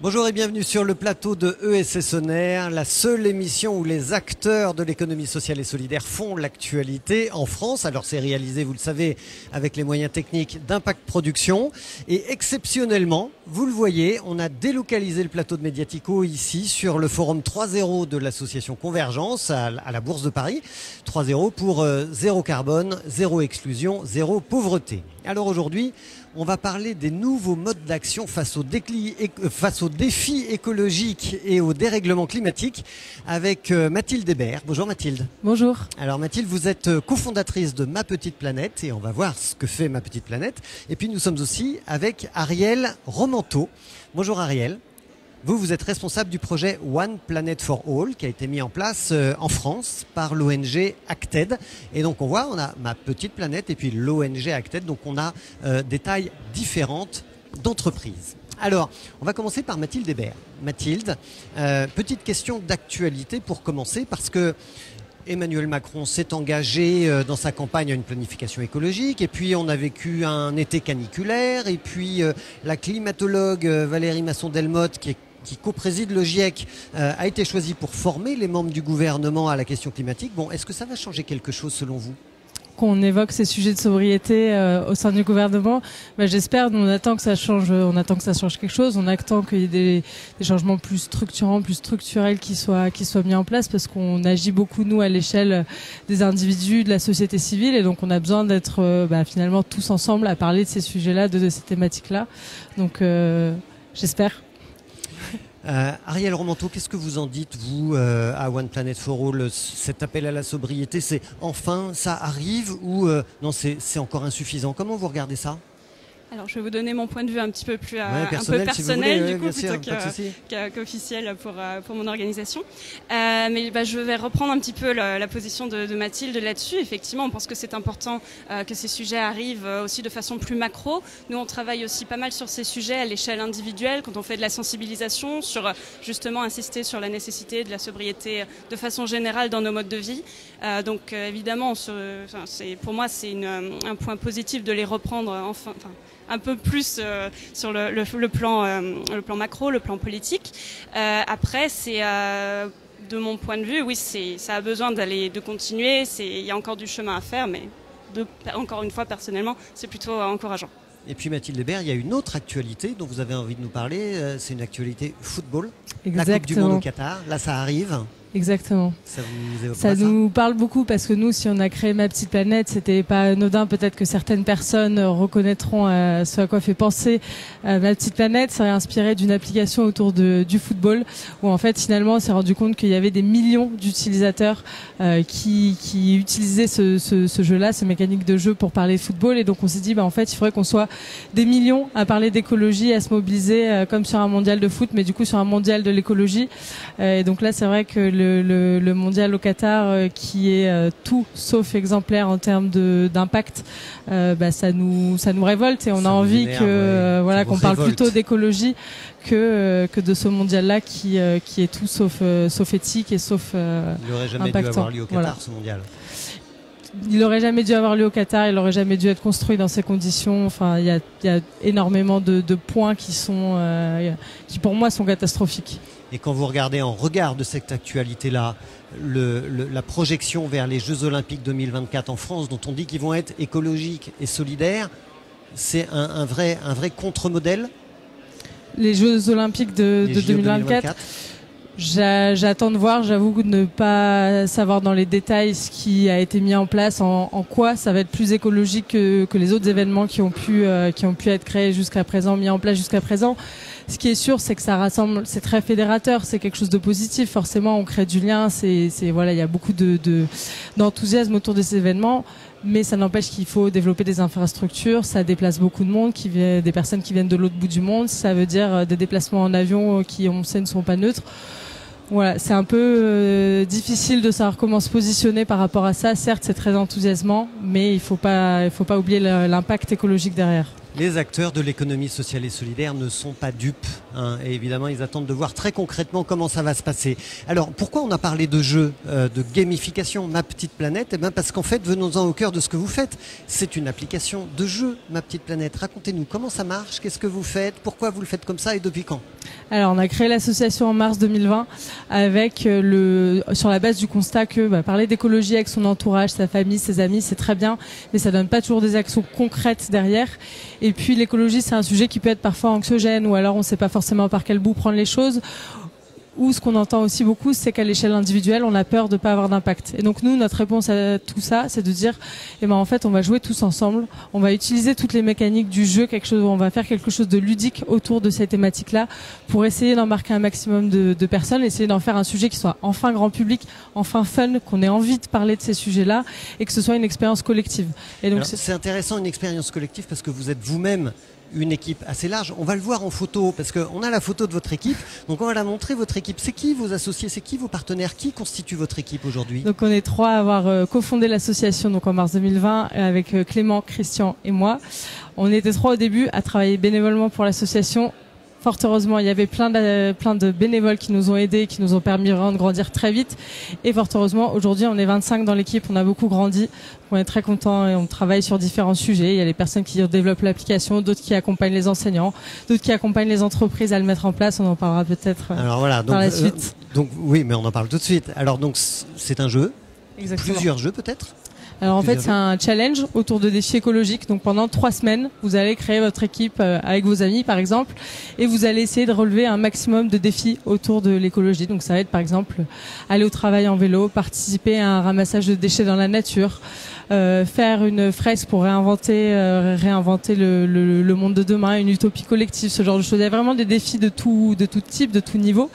Bonjour et bienvenue sur le plateau de ESS On Air, la seule émission où les acteurs de l'économie sociale et solidaire font l'actualité en France. Alors c'est réalisé, vous le savez, avec les moyens techniques d'Impact Production. Et exceptionnellement, vous le voyez, on a délocalisé le plateau de Mediatico ici sur le forum 3.0 de l'association Convergence à la Bourse de Paris. 3.0 pour zéro carbone, zéro exclusion, zéro pauvreté. Alors aujourd'hui, on va parler des nouveaux modes d'action face aux défis écologiques et au dérèglement climatique avec Mathilde Hébert. Bonjour Mathilde. Bonjour. Alors Mathilde, vous êtes cofondatrice de Ma Petite Planète et on va voir ce que fait Ma Petite Planète. Et puis nous sommes aussi avec Ariel Romanteau. Bonjour Ariel. Vous êtes responsable du projet One Planet for All qui a été mis en place en France par l'ONG Acted. Et donc on voit, on a Ma Petite Planète et puis l'ONG Acted. Donc on a des tailles différentes d'entreprises. Alors, on va commencer par Mathilde Hébert. Mathilde, petite question d'actualité pour commencer parce que Emmanuel Macron s'est engagé dans sa campagne à une planification écologique et puis on a vécu un été caniculaire et puis la climatologue Valérie Masson-Delmotte qui co-préside le GIEC, a été choisie pour former les membres du gouvernement à la question climatique. Bon, est-ce que ça va changer quelque chose selon vous ? Qu'on évoque ces sujets de sobriété au sein du gouvernement, j'espère. On attend que ça change. On attend que ça change quelque chose. On attend qu'il y ait des changements plus structurants, plus structurels qui soient mis en place, parce qu'on agit beaucoup nous à l'échelle des individus, de la société civile, et donc on a besoin d'être finalement tous ensemble à parler de ces sujets-là, de ces thématiques-là. Donc j'espère. Ariel Romanteau, qu'est-ce que vous en dites, vous, à One Planet for All? Cet appel à la sobriété, c'est enfin, ça arrive ou non, c'est encore insuffisant? Comment vous regardez ça? Alors, je vais vous donner mon point de vue un petit peu plus personnel, personnel, si plutôt qu'officiel pour mon organisation. Mais je vais reprendre un petit peu la position de Mathilde là-dessus. Effectivement, on pense que c'est important que ces sujets arrivent aussi de façon plus macro. Nous, on travaille aussi pas mal sur ces sujets à l'échelle individuelle, quand on fait de la sensibilisation, sur justement insister sur la nécessité de la sobriété de façon générale dans nos modes de vie. Donc, évidemment, pour moi, c'est un point positif de les reprendre un peu plus sur le plan macro, le plan politique. Après, c'est de mon point de vue, oui, ça a besoin de continuer. Il y a encore du chemin à faire, mais encore une fois, personnellement, c'est plutôt encourageant. Et puis Mathilde Hébert, il y a une autre actualité dont vous avez envie de nous parler, c'est une actualité football. Exactement. La Coupe du Monde au Qatar, là ça arrive. Exactement. Ça vous évoque ça nous parle beaucoup parce que nous, si on a créé Ma Petite Planète, c'était pas anodin. Peut-être que certaines personnes reconnaîtront ce à quoi fait penser Ma Petite Planète. Ça est inspiré d'une application autour du football où en fait finalement on s'est rendu compte qu'il y avait des millions d'utilisateurs qui utilisaient ce jeu-là, ce mécanique de jeu pour parler de football. Et donc on s'est dit en fait il faudrait qu'on soit des millions à parler d'écologie, à se mobiliser comme sur un mondial de foot, mais du coup sur un mondial de l'écologie. Et donc là c'est vrai que le mondial au Qatar qui est tout sauf exemplaire en termes d'impact, ça nous révolte et on a envie qu'on parle plutôt d'écologie que de ce mondial-là qui est tout sauf éthique et sauf impactant. Il n'aurait jamais dû avoir lieu au Qatar, ce mondial. Il n'aurait jamais dû avoir lieu au Qatar, il n'aurait jamais dû être construit dans ces conditions. Enfin, il y a énormément de points qui pour moi sont catastrophiques. Et quand vous regardez en regard de cette actualité-là, la projection vers les Jeux Olympiques 2024 en France, dont on dit qu'ils vont être écologiques et solidaires, c'est un vrai contre-modèle? Les Jeux Olympiques de 2024. J'attends de voir, j'avoue de ne pas savoir dans les détails ce qui a été mis en place, en quoi ça va être plus écologique que les autres événements qui ont pu être créés jusqu'à présent, mis en place jusqu'à présent. Ce qui est sûr, c'est que ça rassemble, c'est très fédérateur, c'est quelque chose de positif. Forcément, on crée du lien, il y a beaucoup d'enthousiasme autour de ces événements. Mais ça n'empêche qu'il faut développer des infrastructures, ça déplace beaucoup de monde, des personnes qui viennent de l'autre bout du monde. Ça veut dire des déplacements en avion qui, on sait, ne sont pas neutres. Voilà, c'est un peu difficile de savoir comment se positionner par rapport à ça. Certes, c'est très enthousiasmant, mais il faut pas oublier l'impact écologique derrière. Les acteurs de l'économie sociale et solidaire ne sont pas dupes, hein, et évidemment ils attendent de voir très concrètement comment ça va se passer. Alors pourquoi on a parlé de jeu, de gamification, Ma Petite Planète? Eh bien parce qu'en fait, venons-en au cœur de ce que vous faites. C'est une application de jeu, Ma Petite Planète. Racontez-nous comment ça marche, qu'est-ce que vous faites, pourquoi vous le faites comme ça et depuis quand? Alors on a créé l'association en mars 2020 avec sur la base du constat que parler d'écologie avec son entourage, sa famille, ses amis, c'est très bien, mais ça donne pas toujours des actions concrètes derrière. Et puis l'écologie, c'est un sujet qui peut être parfois anxiogène, ou alors on ne sait pas forcément par quel bout prendre les choses. Ou ce qu'on entend aussi beaucoup, c'est qu'à l'échelle individuelle, on a peur de ne pas avoir d'impact. Et donc nous, notre réponse à tout ça, c'est de dire, en fait, on va jouer tous ensemble, on va utiliser toutes les mécaniques du jeu, on va faire quelque chose de ludique autour de ces thématiques-là, pour essayer d'embarquer un maximum de personnes, essayer d'en faire un sujet qui soit enfin grand public, enfin fun, qu'on ait envie de parler de ces sujets-là, et que ce soit une expérience collective. Et donc c'est intéressant, une expérience collective, parce que vous êtes vous-même une équipe assez large. On va le voir en photo, parce qu'on a la photo de votre équipe, donc on va la montrer, votre équipe. C'est qui vos associés, c'est qui vos partenaires, qui constitue votre équipe aujourd'hui? Donc on est 3 à avoir cofondé l'association donc en mars 2020 avec Clément, Christian et moi. On était 3 au début à travailler bénévolement pour l'association. Fort heureusement, il y avait plein de bénévoles qui nous ont aidés, qui nous ont permis vraiment de grandir très vite. Et fort heureusement, aujourd'hui, on est 25 dans l'équipe, on a beaucoup grandi. On est très contents et on travaille sur différents sujets. Il y a des personnes qui développent l'application, d'autres qui accompagnent les enseignants, d'autres qui accompagnent les entreprises à le mettre en place. On en parlera peut-être par la suite. Donc oui, mais on en parle tout de suite. Alors donc c'est un jeu, Exactement. Plusieurs jeux peut-être? Alors en fait, c'est un challenge autour de défis écologiques. Donc pendant 3 semaines, vous allez créer votre équipe avec vos amis, par exemple, et vous allez essayer de relever un maximum de défis autour de l'écologie. Donc ça va être, par exemple, aller au travail en vélo, participer à un ramassage de déchets dans la nature, faire une fresque pour réinventer le monde de demain, une utopie collective, ce genre de choses. Il y a vraiment des défis de tout type, de tout niveau.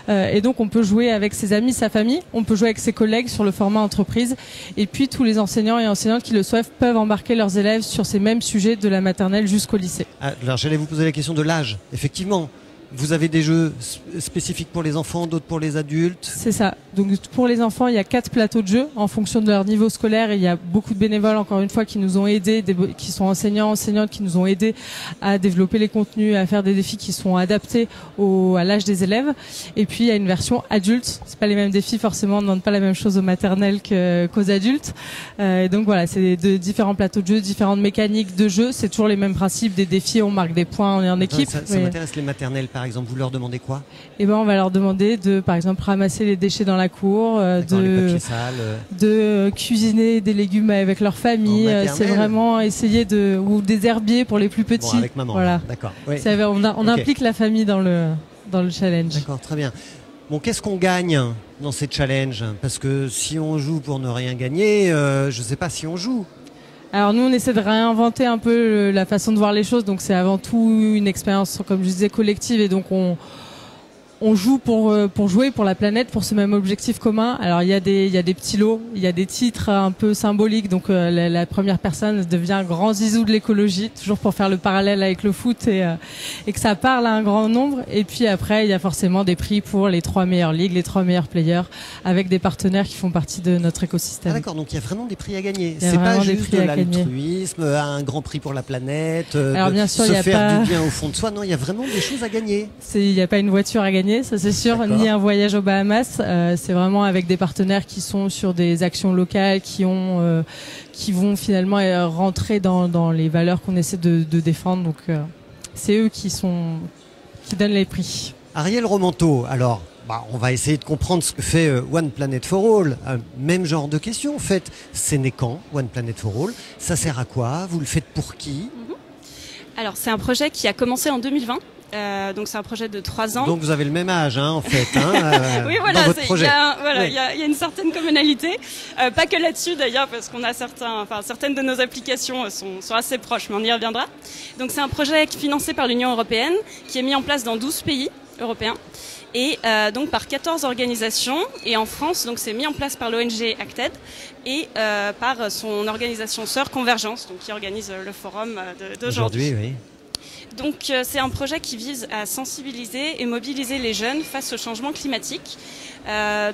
Et donc on peut jouer avec ses amis, sa famille, on peut jouer avec ses collègues sur le format entreprise, et puis tous les enseignants et enseignantes qui le souhaitent peuvent embarquer leurs élèves sur ces mêmes sujets de la maternelle jusqu'au lycée. Alors j'allais vous poser la question de l'âge, effectivement. Vous avez des jeux spécifiques pour les enfants, d'autres pour les adultes? C'est ça. Donc pour les enfants, il y a 4 plateaux de jeux en fonction de leur niveau scolaire. Et il y a beaucoup de bénévoles, encore une fois, qui nous ont aidés, qui sont enseignants, enseignantes, qui nous ont aidés à développer les contenus, à faire des défis qui sont adaptés à l'âge des élèves. Et puis il y a une version adulte. C'est pas les mêmes défis, forcément, on ne demande pas la même chose aux maternelles qu'aux adultes. Et donc voilà, c'est de différents plateaux de jeux, différentes mécaniques de jeu. C'est toujours les mêmes principes, des défis, on marque des points, on est en équipe. Ça m'intéresse, les maternelles par exemple, vous leur demandez quoi? On va leur demander de, par exemple, ramasser les déchets dans la cour, de cuisiner des légumes avec leur famille. C'est vraiment essayer ou des herbiers pour les plus petits. Bon, avec maman. Voilà. D'accord. Oui. On implique la famille dans le challenge. D'accord, très bien. Bon, qu'est-ce qu'on gagne dans ces challenges? Parce que si on joue pour ne rien gagner, je ne sais pas si on joue. Alors nous, on essaie de réinventer un peu la façon de voir les choses. Donc c'est avant tout une expérience, comme je disais, collective. Et donc on joue pour jouer pour la planète, pour ce même objectif commun. Alors il y a des petits lots, il y a des titres un peu symboliques. Donc la première personne devient grand zizou de l'écologie, toujours pour faire le parallèle avec le foot et que ça parle à un grand nombre. Et puis après, il y a forcément des prix pour les 3 meilleures ligues, les 3 meilleurs players, avec des partenaires qui font partie de notre écosystème. Ah d'accord, donc il y a vraiment des prix à gagner. C'est pas juste de l'altruisme, un grand prix pour la planète, alors, bien sûr, se faire du bien au fond de soi. Non, il y a vraiment des choses à gagner. Il n'y a pas une voiture à gagner, ça c'est sûr, ni un voyage aux Bahamas. C'est vraiment avec des partenaires qui sont sur des actions locales, qui vont finalement rentrer dans les valeurs qu'on essaie de défendre. Donc c'est eux qui donnent les prix. Ariel Romanto, alors on va essayer de comprendre ce que fait One Planet for All. Même genre de question en fait. C'est né quand, One Planet for All? Ça sert à quoi? Vous le faites pour qui? Alors c'est un projet qui a commencé en 2020. Donc c'est un projet de 3 ans. Donc vous avez le même âge, en fait, oui, voilà, dans votre projet. Il y a une certaine communalité, pas que là-dessus d'ailleurs, parce qu'on a certaines de nos applications sont assez proches, mais on y reviendra. Donc c'est un projet financé par l'Union européenne, qui est mis en place dans 12 pays européens, et donc par 14 organisations. Et en France, donc c'est mis en place par l'ONG Acted et par son organisation sœur Convergence, donc qui organise le forum d'aujourd'hui. Oui. Donc c'est un projet qui vise à sensibiliser et mobiliser les jeunes face au changement climatique.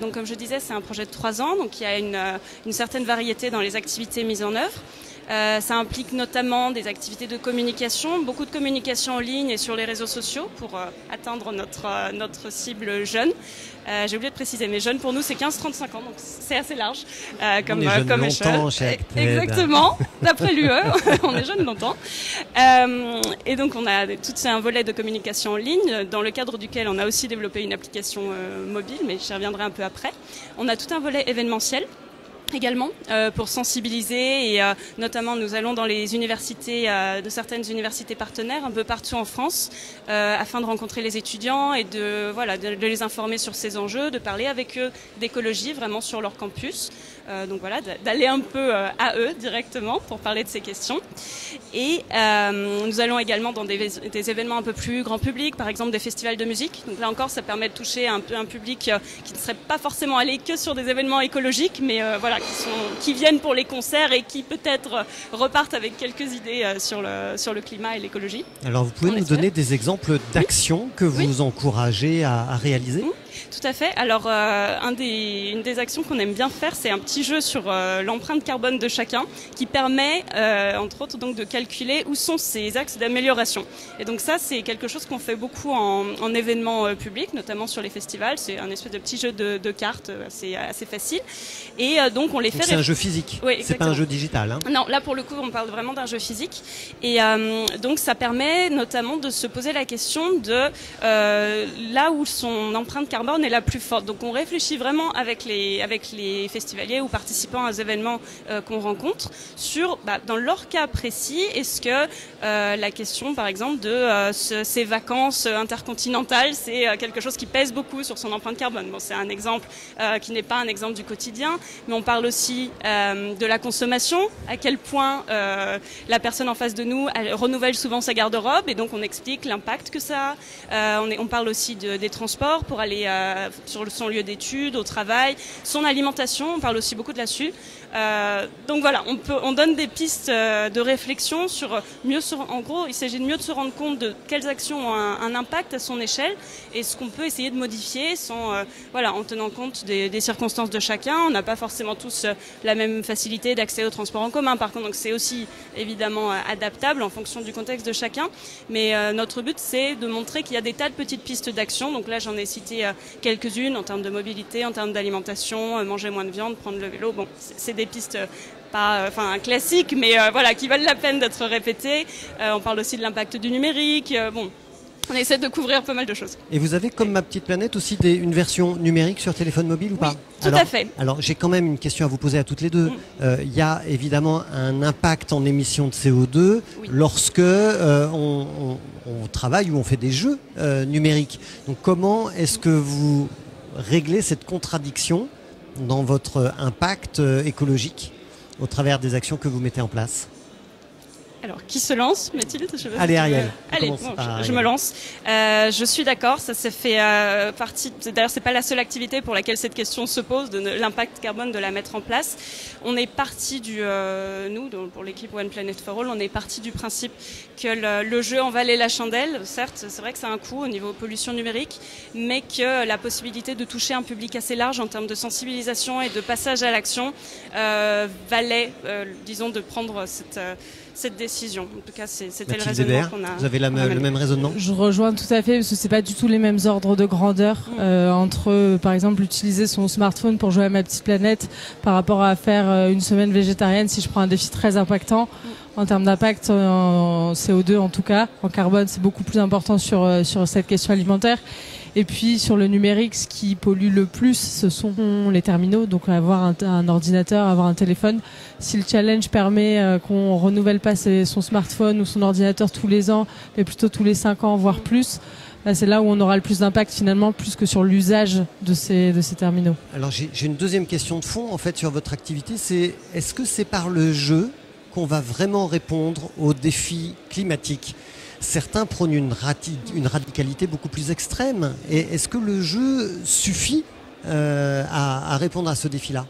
Donc comme je disais, c'est un projet de 3 ans, donc il y a une certaine variété dans les activités mises en œuvre. Ça implique notamment des activités de communication, beaucoup de communication en ligne et sur les réseaux sociaux pour atteindre notre cible jeune. J'ai oublié de préciser, mais jeune pour nous c'est 15-35 ans, donc c'est assez large comme longtemps chez Acted. Exactement, d'après l'UE, on est jeune longtemps. Et donc on a tout un volet de communication en ligne dans le cadre duquel on a aussi développé une application mobile, mais j'y reviendrai un peu après. On a tout un volet événementiel également pour sensibiliser et notamment nous allons dans les universités de certaines universités partenaires un peu partout en France afin de rencontrer les étudiants et de les informer sur ces enjeux, de parler avec eux d'écologie vraiment sur leur campus. Donc voilà, d'aller un peu à eux directement pour parler de ces questions. Et nous allons également dans des événements un peu plus grand public, par exemple des festivals de musique. Donc là encore, ça permet de toucher un public qui ne serait pas forcément allé que sur des événements écologiques, mais qui viennent pour les concerts et qui peut-être repartent avec quelques idées sur le climat et l'écologie. Alors vous pouvez nous donner des exemples d'actions que vous encouragez à réaliser ? Tout à fait. Alors, une des actions qu'on aime bien faire, c'est un petit jeu sur l'empreinte carbone de chacun qui permet, entre autres, donc, de calculer où sont ces axes d'amélioration. Et donc ça, c'est quelque chose qu'on fait beaucoup en événements publics, notamment sur les festivals. C'est un espèce de petit jeu de cartes assez facile. Et donc, on les fait... C'est un jeu physique, oui, c'est pas un jeu digital. Hein. Non, là, pour le coup, on parle vraiment d'un jeu physique. Et donc, ça permet notamment de se poser la question de là où son empreinte carbone est la plus forte. Donc on réfléchit vraiment avec les festivaliers ou participants à des événements qu'on rencontre sur, dans leur cas précis, est-ce que la question par exemple de ces vacances intercontinentales, c'est quelque chose qui pèse beaucoup sur son empreinte carbone. Bon, c'est un exemple qui n'est pas un exemple du quotidien, mais on parle aussi de la consommation, à quel point la personne en face de nous elle renouvelle souvent sa garde-robe et donc on explique l'impact que ça a. On parle aussi des transports pour aller sur son lieu d'études, au travail, son alimentation, on parle aussi beaucoup de là-dessus. Donc voilà, on donne des pistes de réflexion sur en gros, il s'agit de mieux de se rendre compte de quelles actions ont un impact à son échelle et ce qu'on peut essayer de modifier en tenant compte des circonstances de chacun. On n'a pas forcément tous la même facilité d'accès au transport en commun, par contre, donc c'est aussi évidemment adaptable en fonction du contexte de chacun. Mais notre but, c'est de montrer qu'il y a des tas de petites pistes d'action. Donc là, j'en ai cité quelques-unes en termes de mobilité, en termes d'alimentation, manger moins de viande, prendre le vélo. Bon, c'est des pistes pas classiques, mais qui valent la peine d'être répétées. On parle aussi de l'impact du numérique. On essaie de couvrir pas mal de choses. Et vous avez, comme Ma Petite Planète, aussi une version numérique sur téléphone mobile ou pas ? Oui, tout à fait. Alors, j'ai quand même une question à vous poser à toutes les deux. Il y a évidemment un impact en émissions de CO2 lorsque on travaille ou on fait des jeux numériques. Donc, comment est-ce que vous réglez cette contradiction dans votre impact écologique au travers des actions que vous mettez en place ? Alors, qui se lance, Mathilde? Allez, Ariel. Allez, je me lance. Je suis d'accord, ça s'est fait partie... D'ailleurs, c'est pas la seule activité pour laquelle cette question se pose, de l'impact carbone, de la mettre en place. On est parti nous, pour l'équipe One Planet for All, on est parti du principe que le jeu en valait la chandelle. Certes, c'est vrai que ça a un coût au niveau pollution numérique, mais que la possibilité de toucher un public assez large en termes de sensibilisation et de passage à l'action valait, disons, de prendre cette décision. En tout cas, c'était le raisonnement qu'on a. Vous avez le même raisonnement? Je rejoins tout à fait, parce que c'est pas du tout les mêmes ordres de grandeur entre, par exemple, utiliser son smartphone pour jouer à Ma Petite Planète par rapport à faire une semaine végétarienne si je prends un défi très impactant. En termes d'impact en CO2 en tout cas, en carbone, c'est beaucoup plus important sur cette question alimentaire. Et puis sur le numérique, ce qui pollue le plus, ce sont les terminaux. Donc avoir un ordinateur, avoir un téléphone. Si le challenge permet qu'on renouvelle pas son smartphone ou son ordinateur tous les ans, mais plutôt tous les 5 ans, voire plus, c'est là où on aura le plus d'impact finalement, plus que sur l'usage de ces terminaux. Alors j'ai une deuxième question de fond en fait sur votre activité, c'est est-ce que c'est par le jeu qu'on va vraiment répondre aux défis climatiques? Certains prônent une radicalité beaucoup plus extrême. Et est-ce que le jeu suffit à répondre à ce défi-là,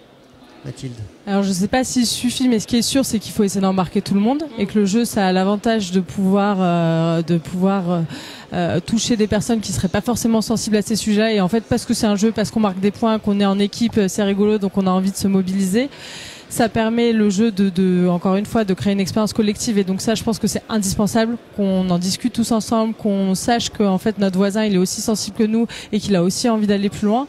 Mathilde? Alors je ne sais pas s'il suffit, mais ce qui est sûr, c'est qu'il faut essayer d'embarquer tout le monde et que le jeu, ça a l'avantage de pouvoir toucher des personnes qui seraient pas forcément sensibles à ces sujets. Et en fait, parce que c'est un jeu, parce qu'on marque des points, qu'on est en équipe, c'est rigolo, donc on a envie de se mobiliser. Ça permet le jeu encore une fois, de créer une expérience collective. Et donc ça, je pense que c'est indispensable qu'on en discute tous ensemble, qu'on sache que en fait notre voisin, il est aussi sensible que nous et qu'il a aussi envie d'aller plus loin.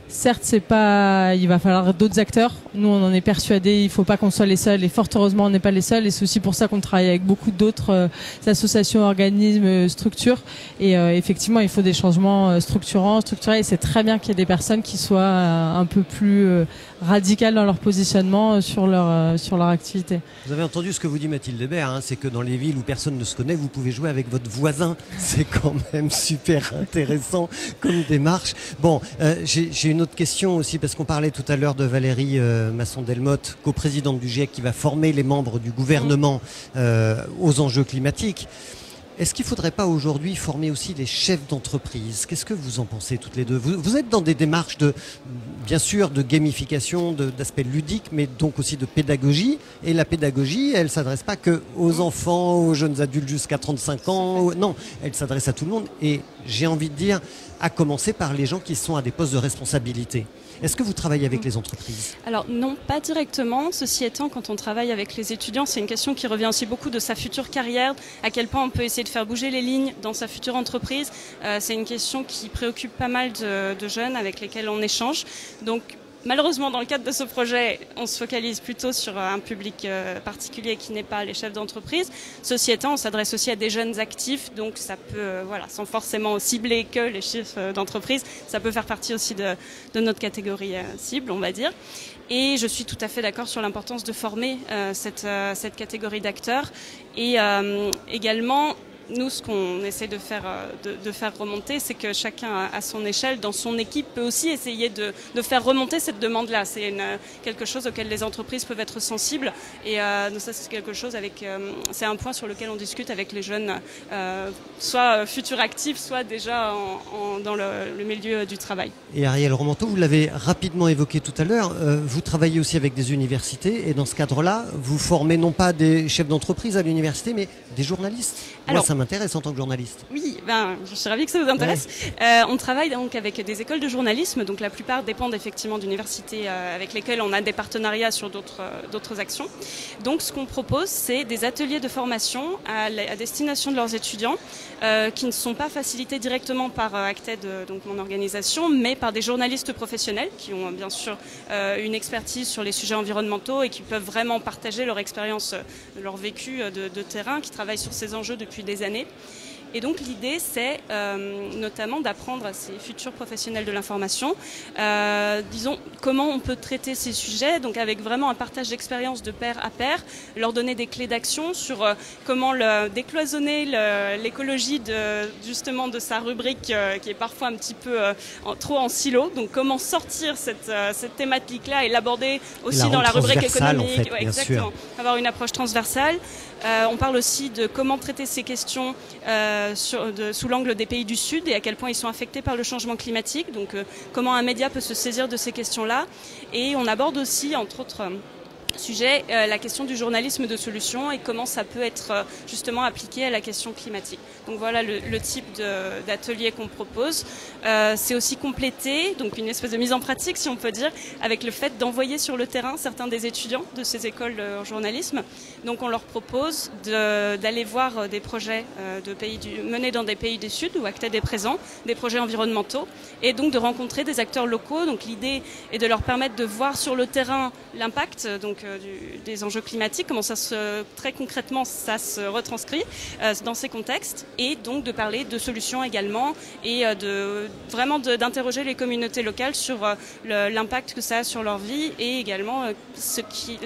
Certes, il va falloir d'autres acteurs. Nous, on en est persuadés. Il faut pas qu'on soit les seuls. Et fort heureusement, on n'est pas les seuls. Et c'est aussi pour ça qu'on travaille avec beaucoup d'autres associations, organismes, structures. Et effectivement, il faut des changements structurés. Et c'est très bien qu'il y ait des personnes qui soient un peu plus radicales dans leur positionnement sur leur activité. Vous avez entendu ce que vous dit Mathilde Hébert, hein, c'est que dans les villes où personne ne se connaît, vous pouvez jouer avec votre voisin. C'est quand même super intéressant comme démarche. Bon, j'ai une autre question aussi, parce qu'on parlait tout à l'heure de Valérie Masson-Delmotte, coprésidente du GIEC, qui va former les membres du gouvernement aux enjeux climatiques. Est-ce qu'il ne faudrait pas aujourd'hui former aussi les chefs d'entreprise? Qu'est-ce que vous en pensez toutes les deux? Vous êtes dans des démarches bien sûr, de gamification, d'aspect ludique, mais donc aussi de pédagogie. Et la pédagogie, elle ne s'adresse pas qu'aux enfants, aux jeunes adultes jusqu'à 35 ans. Non, elle s'adresse à tout le monde. Et j'ai envie de dire, à commencer par les gens qui sont à des postes de responsabilité. Est-ce que vous travaillez avec les entreprises? Alors non, pas directement. Ceci étant, quand on travaille avec les étudiants, c'est une question qui revient aussi beaucoup de sa future carrière, à quel point on peut essayer de faire bouger les lignes dans sa future entreprise. C'est une question qui préoccupe pas mal de jeunes avec lesquels on échange. Donc malheureusement, dans le cadre de ce projet, on se focalise plutôt sur un public particulier qui n'est pas les chefs d'entreprise. Ceci étant, on s'adresse aussi à des jeunes actifs, donc ça peut, sans forcément cibler que les chefs d'entreprise, ça peut faire partie aussi de notre catégorie cible, on va dire. Et je suis tout à fait d'accord sur l'importance de former cette catégorie d'acteurs. Et également, nous, ce qu'on essaie de faire remonter, c'est que chacun, à son échelle, dans son équipe, peut aussi essayer de faire remonter cette demande-là. C'est quelque chose auquel les entreprises peuvent être sensibles. Et ça, c'est quelque chose c'est un point sur lequel on discute avec les jeunes, soit futurs actifs, soit déjà dans le milieu du travail. Et Ariel Romanteau, vous l'avez rapidement évoqué tout à l'heure, vous travaillez aussi avec des universités. Et dans ce cadre-là, vous formez non pas des chefs d'entreprise à l'université, mais des journalistes. Alors, moi, ça m'intéresse en tant que journaliste. Oui, je suis ravie que ça vous intéresse. Ouais. On travaille donc avec des écoles de journalisme, donc la plupart dépendent effectivement d'universités avec lesquelles on a des partenariats sur d'autres actions. Donc ce qu'on propose, c'est des ateliers de formation à destination de leurs étudiants qui ne sont pas facilités directement par Acted, donc mon organisation, mais par des journalistes professionnels qui ont bien sûr une expertise sur les sujets environnementaux et qui peuvent vraiment partager leur expérience, leur vécu de terrain, qui travaillent sur ces enjeux depuis des années. Et donc l'idée, c'est notamment d'apprendre à ces futurs professionnels de l'information, disons, comment on peut traiter ces sujets, donc avec vraiment un partage d'expérience de pair à pair, leur donner des clés d'action sur comment décloisonner l'écologie justement de sa rubrique qui est parfois un petit peu trop en silo. Donc comment sortir cette thématique-là et l'aborder aussi dans la rubrique économique. En fait, ouais, exactement. Avoir une approche transversale. On parle aussi de comment traiter ces questions sous l'angle des pays du Sud et à quel point ils sont affectés par le changement climatique. Donc comment un média peut se saisir de ces questions-là. Et on aborde aussi, entre autres sujet, la question du journalisme de solution et comment ça peut être justement appliqué à la question climatique. Donc voilà le type d'atelier qu'on propose. C'est aussi complété, donc une espèce de mise en pratique si on peut dire, avec le fait d'envoyer sur le terrain certains des étudiants de ces écoles de journalisme. Donc on leur propose d'aller voir des projets menés dans des pays du Sud où Acted est présent, des projets environnementaux, et donc de rencontrer des acteurs locaux. Donc l'idée est de leur permettre de voir sur le terrain l'impact des enjeux climatiques, comment très concrètement ça se retranscrit dans ces contextes, et donc de parler de solutions également et vraiment d'interroger les communautés locales sur l'impact que ça a sur leur vie et également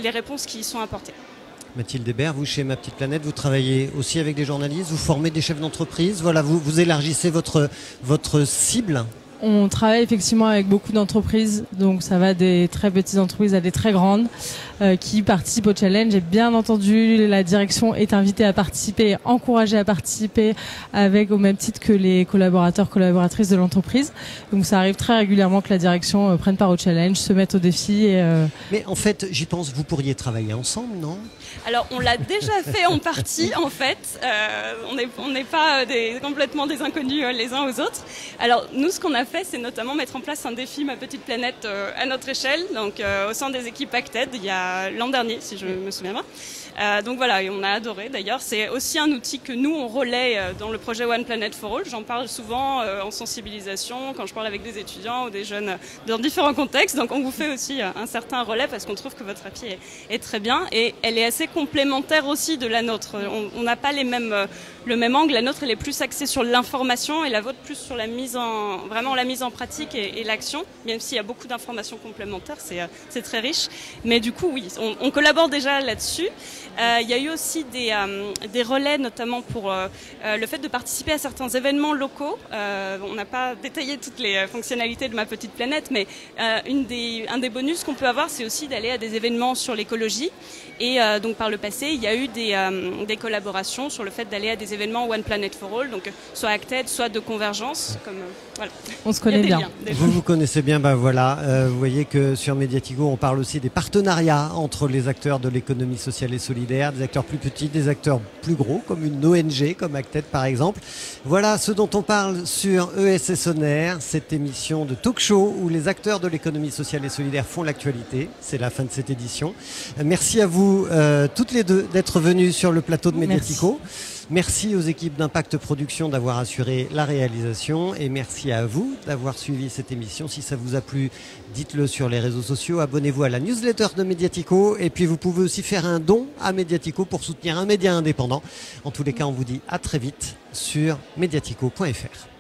les réponses qui y sont apportées. Mathilde Hébert, vous chez Ma Petite Planète, vous travaillez aussi avec des journalistes, vous formez des chefs d'entreprise, voilà, vous élargissez votre cible. On travaille effectivement avec beaucoup d'entreprises, donc ça va des très petites entreprises à des très grandes qui participent au challenge. Et bien entendu, la direction est invitée à participer, encouragée à participer au même titre que les collaboratrices de l'entreprise. Donc ça arrive très régulièrement que la direction prenne part au challenge, se mette au défi. Mais en fait, j'y pense, vous pourriez travailler ensemble, non ? Alors on l'a déjà fait en partie en fait, on n'est pas complètement des inconnus les uns aux autres. Alors nous ce qu'on a fait, c'est notamment mettre en place un défi Ma Petite Planète à notre échelle. Donc au sein des équipes Acted, il y a l'an dernier, si je me souviens bien. Donc voilà, et on a adoré d'ailleurs. C'est aussi un outil que nous, on relaie dans le projet One Planet for All. J'en parle souvent en sensibilisation, quand je parle avec des étudiants ou des jeunes dans différents contextes. Donc on vous fait aussi un certain relais parce qu'on trouve que votre appli est très bien. Et elle est assez complémentaire aussi de la nôtre. On n'a pas le même angle. La nôtre, elle est plus axée sur l'information et la vôtre plus sur la mise en pratique et l'action. Même s'il y a beaucoup d'informations complémentaires, c'est très riche. Mais du coup, oui, on collabore déjà là-dessus. Il y a eu aussi des relais, notamment pour le fait de participer à certains événements locaux. On n'a pas détaillé toutes les fonctionnalités de Ma Petite Planète, mais un des bonus qu'on peut avoir, c'est aussi d'aller à des événements sur l'écologie. Et donc par le passé, il y a eu des collaborations sur le fait d'aller à des événements One Planet for All, donc soit Acted, soit de Convergence. Voilà. On se connaît bien. Vous connaissez bien, voilà. Vous voyez que sur Mediatico, on parle aussi des partenariats entre les acteurs de l'économie sociale et solidaire, des acteurs plus petits, des acteurs plus gros, comme une ONG, comme Acted par exemple. Voilà ce dont on parle sur ESS On Air, cette émission de talk show où les acteurs de l'économie sociale et solidaire font l'actualité. C'est la fin de cette édition. Merci à vous toutes les deux d'être venues sur le plateau de Mediatico. Merci aux équipes d'Impact Production d'avoir assuré la réalisation et merci à vous d'avoir suivi cette émission. Si ça vous a plu, dites-le sur les réseaux sociaux, abonnez-vous à la newsletter de Mediatico et puis vous pouvez aussi faire un don à Mediatico pour soutenir un média indépendant. En tous les cas, on vous dit à très vite sur mediatico.fr.